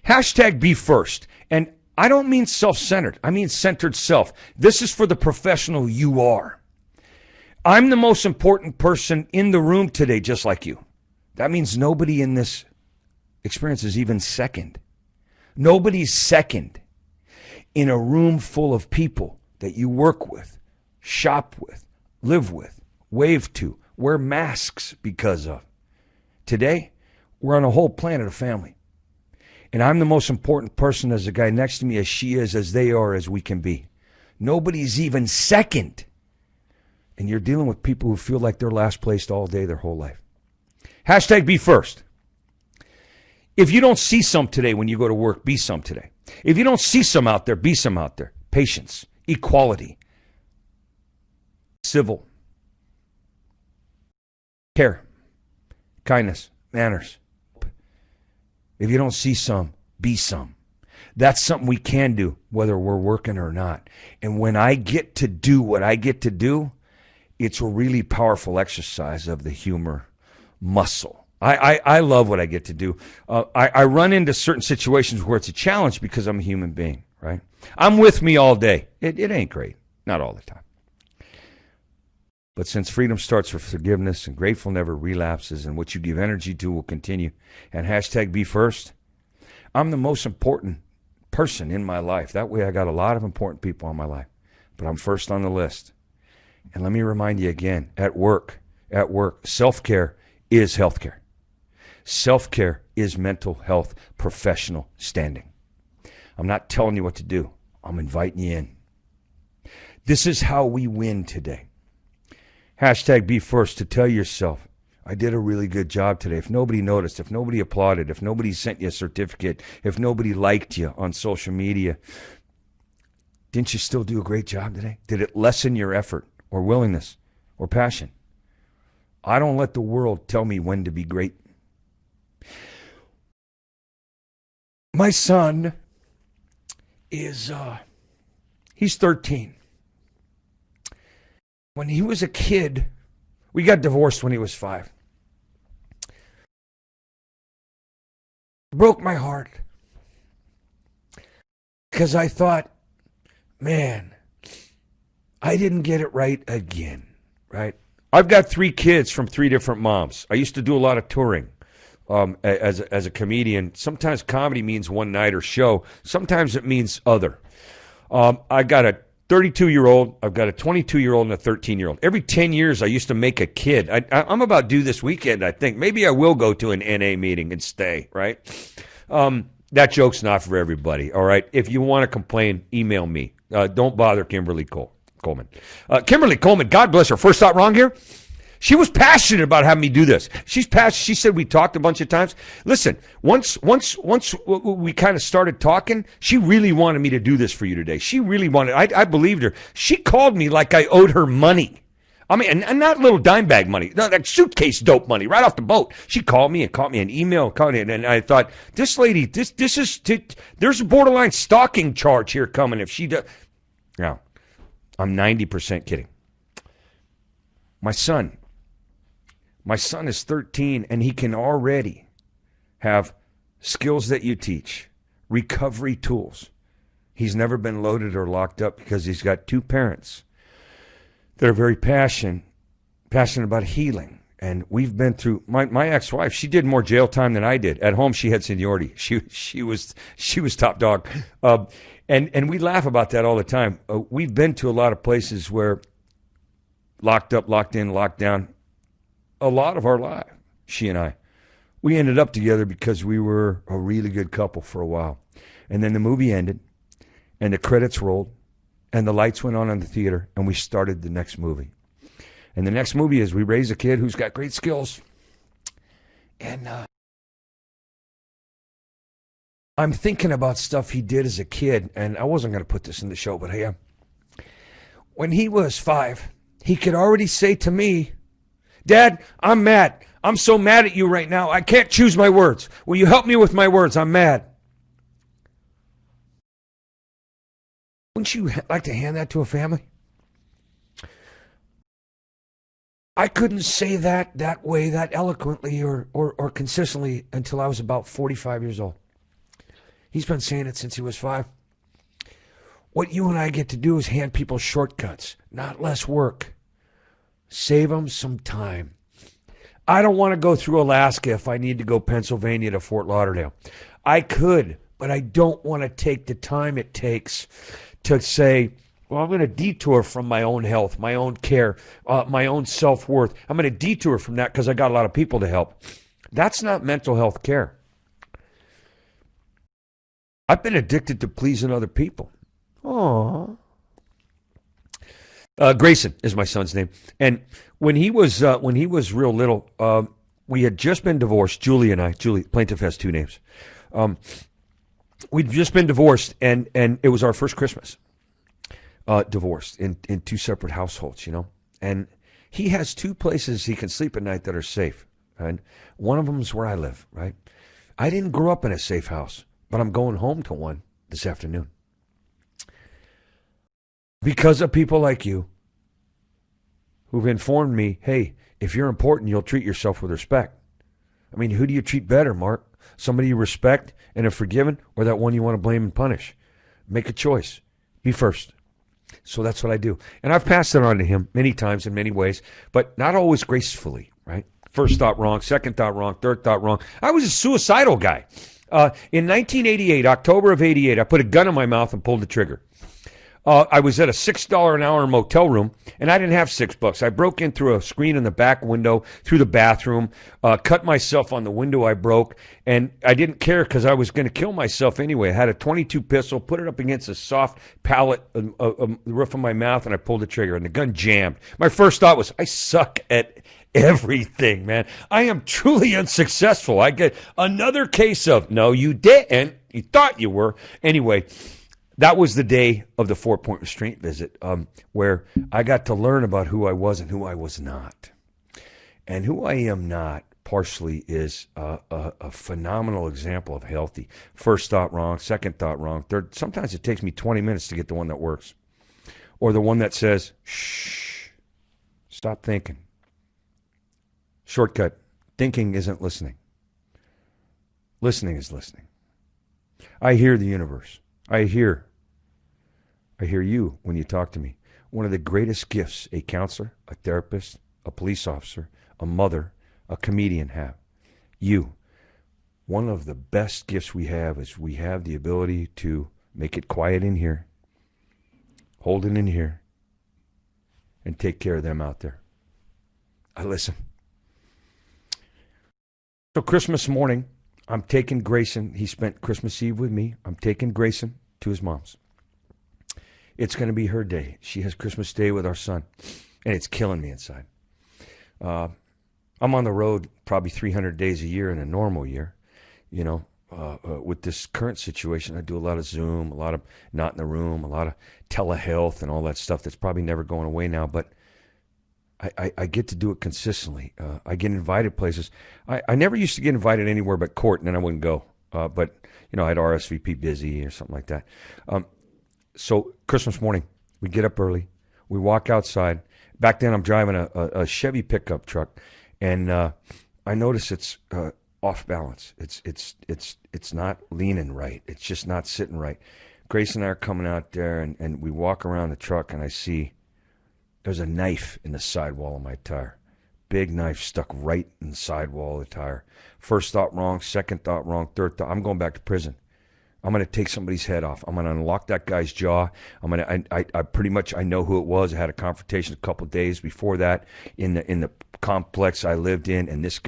Hashtag be first. And I don't mean self-centered. I mean centered self. This is for the professional you are. I'm the most important person in the room today, just like you. That means nobody in this experience is even second. Nobody's second in a room full of people that you work with, shop with, live with, wave to, wear masks because of. Today, we're on a whole planet of family. And I'm the most important person as the guy next to me, as she is, as they are, as we can be. Nobody's even second. And you're dealing with people who feel like they're last placed all day, their whole life. Hashtag be first. If you don't see some today when you go to work, be some today. If you don't see some out there, be some out there. Patience, equality, civil, care, kindness, manners. If you don't see some, be some. That's something we can do, whether we're working or not. And when I get to do what I get to do, it's a really powerful exercise of the humor muscle. I love what I get to do. I run into certain situations where it's a challenge because I'm a human being, right? I'm with me all day. It ain't great. Not all the time. But since freedom starts with forgiveness and grateful never relapses and what you give energy to will continue, and hashtag be first, I'm the most important person in my life. That way I got a lot of important people in my life. But I'm first on the list. And let me remind you again, at work, self-care is healthcare. Self-care is mental health professional standing. I'm not telling you what to do. I'm inviting you in. This is how we win today. Hashtag be first to tell yourself, I did a really good job today. If nobody noticed, if nobody applauded, if nobody sent you a certificate, if nobody liked you on social media, didn't you still do a great job today? Did it lessen your effort or willingness or passion? I don't let the world tell me when to be great. My son is, he's 13. When he was a kid, we got divorced when he was 5. It broke my heart. Because I thought, man, I didn't get it right again, right? I've got 3 kids from 3 different moms. I used to do a lot of touring as a comedian. Sometimes comedy means one night or show. Sometimes it means other. I got a 32-year-old, I've got a 22-year-old and a 13-year-old. Every 10 years, I used to make a kid. I'm about due this weekend, I think. Maybe I will go to an NA meeting and stay, right? That joke's not for everybody, all right? If you want to complain, email me. Don't bother Kimberly Coleman. Kimberly Coleman, God bless her. First thought wrong here? She was passionate about having me do this. She's passionate. She said we talked a bunch of times. Listen, once we kind of started talking, she really wanted me to do this for you today. She really wanted. I believed her. She called me like I owed her money. I mean, and not little dime bag money, no, like suitcase dope money right off the boat. She called me an email, and I thought, this lady, this is there's a borderline stalking charge here coming if she does. Now, I'm 90% kidding. My son is 13, and he can already have skills that you teach, recovery tools. He's never been loaded or locked up because he's got 2 parents that are very passionate about healing. And we've been through, my ex-wife, she did more jail time than I did. At home, she had seniority. She was top dog. And we laugh about that all the time. We've been to a lot of places where locked up, locked in, locked down, a lot of our life, she and I. We ended up together because we were a really good couple for a while. And then the movie ended, and the credits rolled, and the lights went on in the theater, and we started the next movie. And the next movie is we raise a kid who's got great skills. And I'm thinking about stuff he did as a kid, and I wasn't going to put this in the show, but hey, when he was 5, he could already say to me, Dad, I'm mad. I'm so mad at you right now. I can't choose my words. Will you help me with my words? I'm mad. Wouldn't you like to hand that to a family? I couldn't say that way, that eloquently or consistently until I was about 45 years old. He's been saying it since he was 5. What you and I get to do is hand people shortcuts, not less work. Save them some time. I don't want to go through Alaska if I need to go Pennsylvania to Fort Lauderdale. I could, but I don't want to take the time it takes to say, well, I'm going to detour from my own health, my own care, my own self-worth. I'm going to detour from that because I got a lot of people to help. That's not mental health care. I've been addicted to pleasing other people. Aww. Grayson is my son's name, and when he was real little, we had just been divorced. Julie and I. Julie, plaintiff has 2 names. We'd just been divorced, and it was our first Christmas. Divorced in 2 separate households, you know. And he has 2 places he can sleep at night that are safe, and one of them is where I live. Right? I didn't grow up in a safe house, but I'm going home to one this afternoon. Because of people like you who've informed me, hey, if you're important, you'll treat yourself with respect. I mean, who do you treat better, Mark? Somebody you respect and have forgiven, or that one you want to blame and punish? Make a choice. Be first. So that's what I do. And I've passed it on to him many times in many ways, but not always gracefully, right? First thought wrong, second thought wrong, third thought wrong. I was a suicidal guy. In 1988, October of 88, I put a gun in my mouth and pulled the trigger. I was at a $6 an hour motel room, and I didn't have $6. I broke in through a screen in the back window, through the bathroom, cut myself on the window I broke, and I didn't care because I was going to kill myself anyway. I had a .22 pistol, put it up against a soft pallet, the roof of my mouth, and I pulled the trigger, and the gun jammed. My first thought was, I suck at everything, man. I am truly unsuccessful. I get another case of, no, you didn't. You thought you were. Anyway, that was the day of the 4-point restraint visit, where I got to learn about who I was and who I was not. And who I am not, partially, is a phenomenal example of healthy. First thought wrong, second thought wrong, third. Sometimes it takes me 20 minutes to get the one that works. Or the one that says, shh, stop thinking. Shortcut, thinking isn't listening. Listening is listening. I hear the universe. I hear you when you talk to me. One of the greatest gifts a counselor, a therapist, a police officer, a mother, a comedian have. You. One of the best gifts we have is we have the ability to make it quiet in here, hold it in here, and take care of them out there. I listen. So Christmas morning, I'm taking Grayson. He spent Christmas Eve with me. I'm taking Grayson to his mom's. It's going to be her day. She has Christmas Day with our son, and it's killing me inside. I'm on the road probably 300 days a year in a normal year. You know, with this current situation, I do a lot of Zoom, a lot of not in the room, a lot of telehealth and all that stuff that's probably never going away now, but I get to do it consistently. I get invited places. I never used to get invited anywhere but court, and then I wouldn't go. But, you know, I had RSVP busy or something like that. So Christmas morning, we get up early. We walk outside. Back then, I'm driving a Chevy pickup truck, and I notice it's off balance. It's not leaning right. It's just not sitting right. Grace and I are coming out there, and we walk around the truck, and I see there's a knife in the sidewall of my tire. Big knife stuck right in the sidewall of the tire. First thought wrong, second thought wrong, third thought. I'm going back to prison. I'm going to take somebody's head off. I'm going to unlock that guy's jaw. I pretty much, I know who it was. I had a confrontation a couple of days before that in the complex I lived in, and this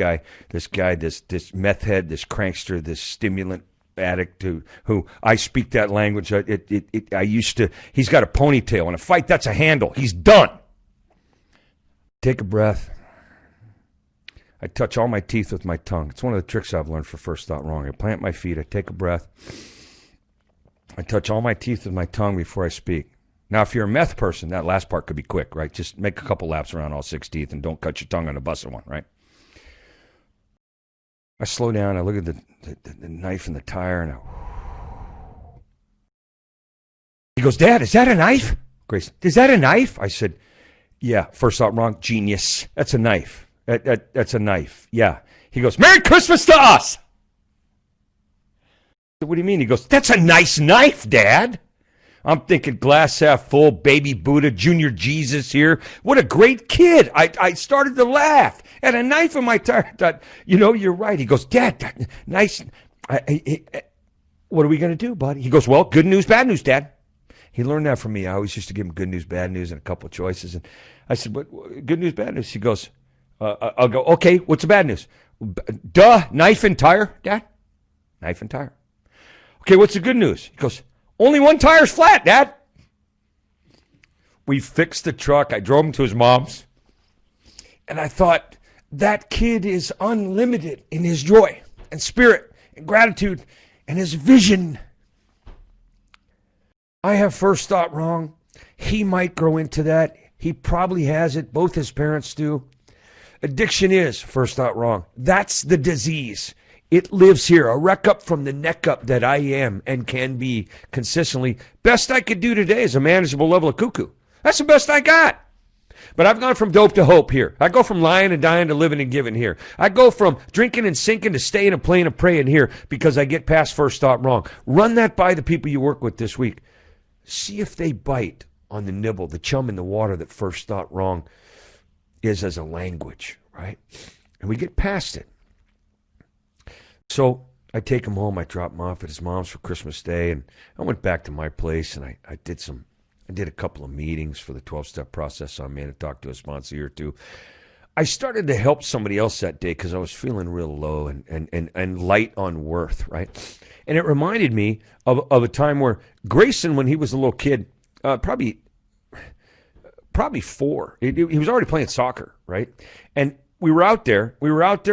meth head, this crankster, this stimulant addict who I speak that language. He's got a ponytail. In a fight, that's a handle. He's done. Take a breath. I touch all my teeth with my tongue. It's one of the tricks I've learned for First Thought Wrong. I plant my feet. I take a breath. I touch all my teeth with my tongue before I speak. Now, if you're a meth person, that last part could be quick, right? Just make a couple laps around all 6 teeth and don't cut your tongue on a busted one, right? I slow down. I look at the knife and the tire, and he goes, Dad, is that a knife? Grace, is that a knife? I said, yeah, First Thought Wrong, genius. That's a knife. That's a knife. Yeah. He goes, Merry Christmas to us. I said, what do you mean? He goes, that's a nice knife, Dad. I'm thinking glass half full, baby Buddha, junior Jesus here. What a great kid. I started to laugh at a knife in my tire. I thought, you're right. He goes, Dad, nice. What are we going to do, buddy? He goes, well, good news, bad news, Dad. He learned that from me. I always used to give him good news, bad news, and a couple of choices. And I said, what, good news, bad news? He goes, I'll go, okay, what's the bad news? Duh, knife and tire, Dad. Knife and tire. Okay, what's the good news? He goes, only one tire's flat, Dad. We fixed the truck. I drove him to his mom's. And I thought, that kid is unlimited in his joy and spirit and gratitude and his vision. I have First Thought Wrong. He might grow into that. He probably has it. Both his parents do. Addiction is First Thought Wrong. That's the disease. It lives here, a wreck up from the neck up that I am and can be consistently. Best I could do today is a manageable level of cuckoo. That's the best I got. But I've gone from dope to hope here. I go from lying and dying to living and giving here. I go from drinking and sinking to staying and playing and praying here because I get past First Thought Wrong. Run that by the people you work with this week. See if they bite on the nibble, the chum in the water that First Thought Wrong is as a language, right? And we get past it. So I take him home. I drop him off at his mom's for Christmas Day, and I went back to my place, and I did a couple of meetings for the 12-step process. So I'm in to talk to a sponsor or two. I started to help somebody else that day because I was feeling real low and light on worth, right? And it reminded me of a time where Grayson, when he was a little kid, probably 4, he was already playing soccer, right? And we were out there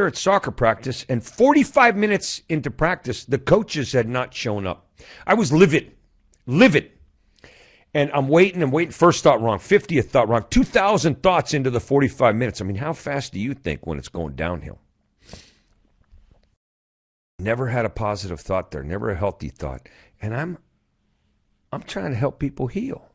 at soccer practice, and 45 minutes into practice, the coaches had not shown up. I was livid. And I'm waiting, First Thought Wrong, 50th thought wrong, 2,000 thoughts into the 45 minutes. I mean, how fast do you think when it's going downhill? Never had a positive thought there, never a healthy thought. And I'm trying to help people heal.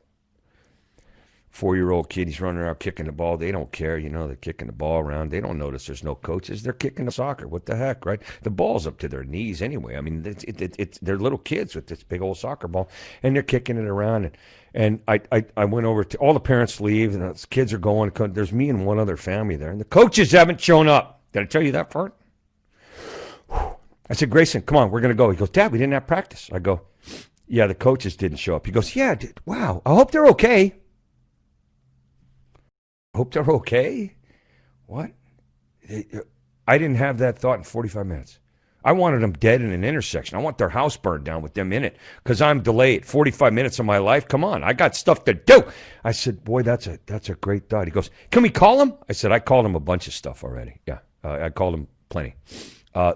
4-year-old kid, he's running around kicking the ball. They don't care, they're kicking the ball around. They don't notice there's no coaches. They're kicking the soccer. What the heck, right? The ball's up to their knees anyway. I mean, they're little kids with this big old soccer ball, and they're kicking it around. And I went over to all the parents leave, and the kids are going. There's me and one other family there, and the coaches haven't shown up. Did I tell you that part? I said, Grayson, come on, we're going to go. He goes, Dad, we didn't have practice. I go, yeah, the coaches didn't show up. He goes, yeah, dude, wow, I hope they're okay. Hope they're okay? What? I didn't have that thought in 45 minutes. I wanted them dead in an intersection. I want their house burned down with them in it because I'm delayed. 45 minutes of my life? Come on, I got stuff to do. I said, boy, that's a great thought. He goes, can we call him? I said, I called him a bunch of stuff already. Yeah, I called him plenty.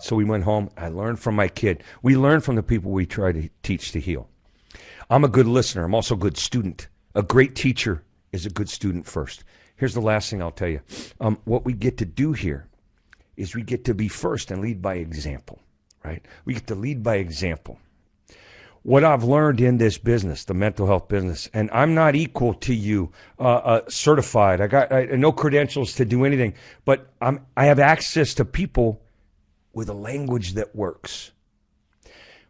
So we went home. I learned from my kid. We learn from the people we try to teach to heal. I'm a good listener. I'm also a good student. A great teacher is a good student first. Here's the last thing I'll tell you. What we get to do here is we get to be first and lead by example, right? We get to lead by example. What I've learned in this business, the mental health business, and I'm not equal to you, certified. I got no credentials to do anything, but I have access to people with a language that works.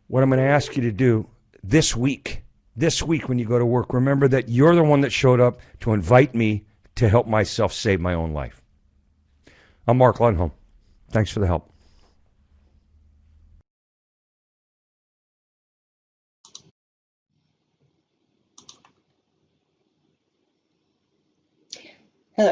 What I'm going to ask you to do this week when you go to work, remember that you're the one that showed up to invite me to help myself save my own life. I'm Mark Lundholm. Thanks for the help.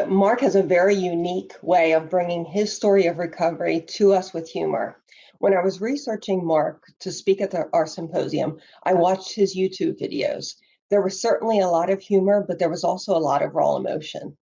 Mark has a very unique way of bringing his story of recovery to us with humor. When I was researching Mark to speak at our symposium, I watched his YouTube videos. There was certainly a lot of humor, but there was also a lot of raw emotion,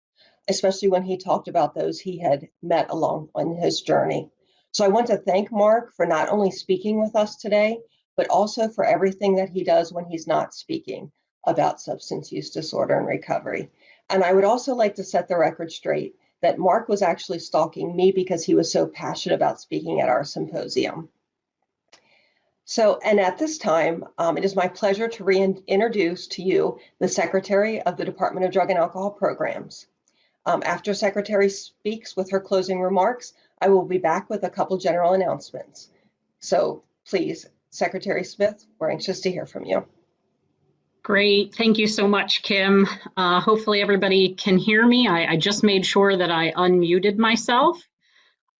especially when he talked about those he had met along on his journey. So I want to thank Mark for not only speaking with us today, but also for everything that he does when he's not speaking about substance use disorder and recovery. And I would also like to set the record straight that Mark was actually stalking me because he was so passionate about speaking at our symposium. So, and at this time, it is my pleasure to reintroduce to you the Secretary of the Department of Drug and Alcohol Programs. After Secretary speaks with her closing remarks, I will be back with a couple general announcements. So please, Secretary Smith, we're anxious to hear from you. Great. Thank you so much, Kim. Hopefully everybody can hear me. I just made sure that I unmuted myself.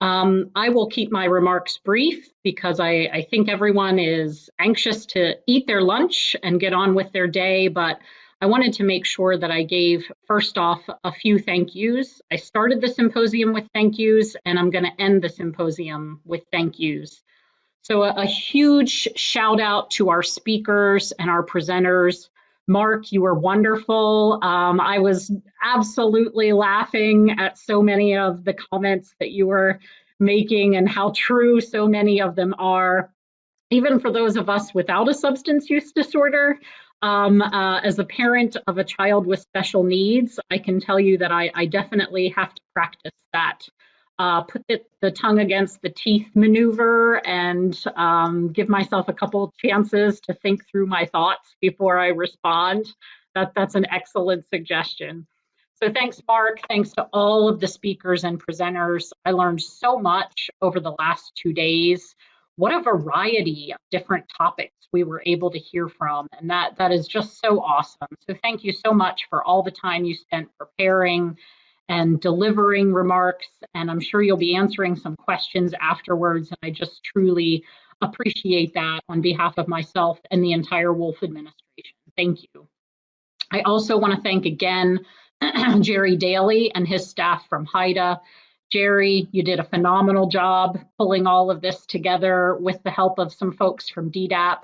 I will keep my remarks brief because I think everyone is anxious to eat their lunch and get on with their day, but I wanted to make sure that I gave, first off, a few thank yous. I started the symposium with thank yous, and I'm going to end the symposium with thank yous. So a huge shout out to our speakers and our presenters. Mark, you were wonderful. I was absolutely laughing at so many of the comments that you were making and how true so many of them are. Even for those of us without a substance use disorder, as a parent of a child with special needs, I can tell you that I definitely have to practice that. Put the tongue against the teeth maneuver and give myself a couple chances to think through my thoughts before I respond. That's an excellent suggestion. So thanks, Mark. Thanks to all of the speakers and presenters. I learned so much over the last 2 days. What a variety of different topics we were able to hear from, and that is just so awesome. So thank you so much for all the time you spent preparing and delivering remarks, and I'm sure you'll be answering some questions afterwards, and I just truly appreciate that on behalf of myself and the entire Wolf administration. Thank you. I also want to thank again Jerry Daly and his staff from HIDA. Jerry, you did a phenomenal job pulling all of this together with the help of some folks from DDAP.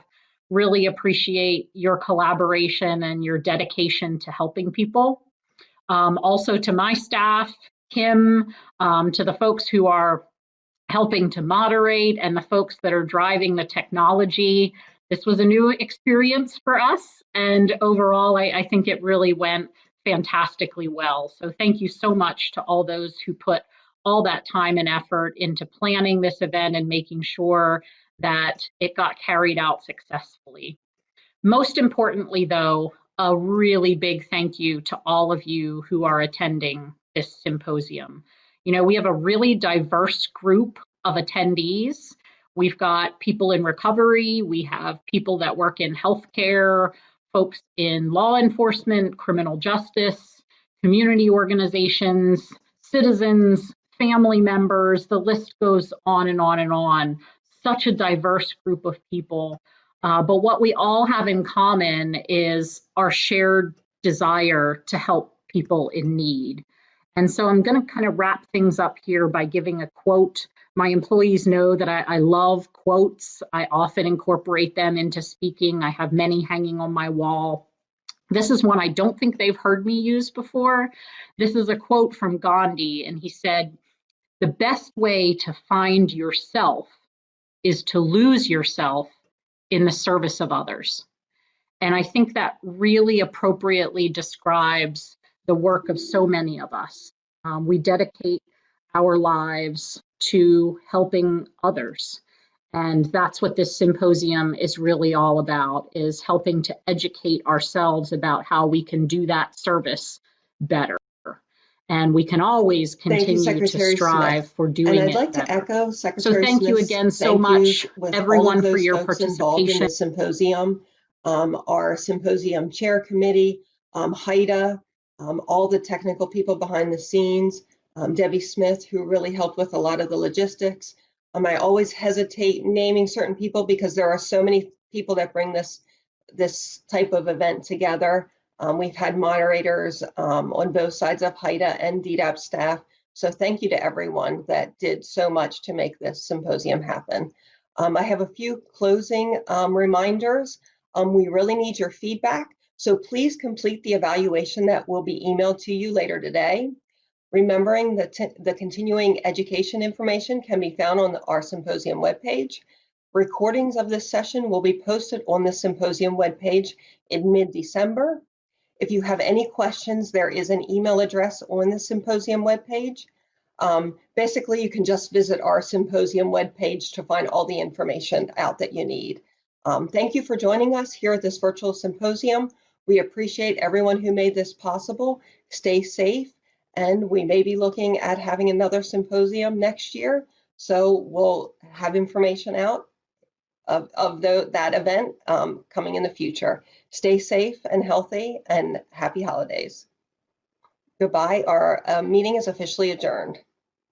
Really appreciate your collaboration and your dedication to helping people. Also to my staff, Kim, to the folks who are helping to moderate and the folks that are driving the technology. This was a new experience for us, and overall, I think it really went fantastically well. So thank you so much to all those who put all that time and effort into planning this event and making sure that it got carried out successfully. Most importantly, though, a really big thank you to all of you who are attending this symposium. You know, we have a really diverse group of attendees. We've got people in recovery, we have people that work in healthcare, folks in law enforcement, criminal justice, community organizations, citizens, family members, the list goes on and on and on. Such a diverse group of people. But what we all have in common is our shared desire to help people in need. And so I'm going to kind of wrap things up here by giving a quote. My employees know that I love quotes. I often incorporate them into speaking. I have many hanging on my wall. This is one I don't think they've heard me use before. This is a quote from Gandhi, and he said, "The best way to find yourself is to lose yourself in the service of others." And I think that really appropriately describes the work of so many of us. We dedicate our lives to helping others. And that's what this symposium is really all about, is helping to educate ourselves about how we can do that service better. And we can always continue to strive for doing it better. And I'd like to echo Secretary Smith. So thank you again so much, everyone, for your participation. In the symposium, our symposium chair committee, HIDA, all the technical people behind the scenes, Debbie Smith, who really helped with a lot of the logistics. I always hesitate naming certain people because there are so many people that bring this type of event together. We've had moderators on both sides of HIDA and DDAP staff. So thank you to everyone that did so much to make this symposium happen. I have a few closing reminders. We really need your feedback. So please complete the evaluation that will be emailed to you later today. Remembering that the continuing education information can be found on our symposium webpage. Recordings of this session will be posted on the symposium webpage in mid-December. If you have any questions, there is an email address on the symposium webpage. Basically, you can just visit our symposium webpage to find all the information out that you need. Thank you for joining us here at this virtual symposium. We appreciate everyone who made this possible. Stay safe, and we may be looking at having another symposium next year. So we'll have information out of that event coming in the future. Stay safe and healthy, and happy holidays. Goodbye. Our meeting is officially adjourned.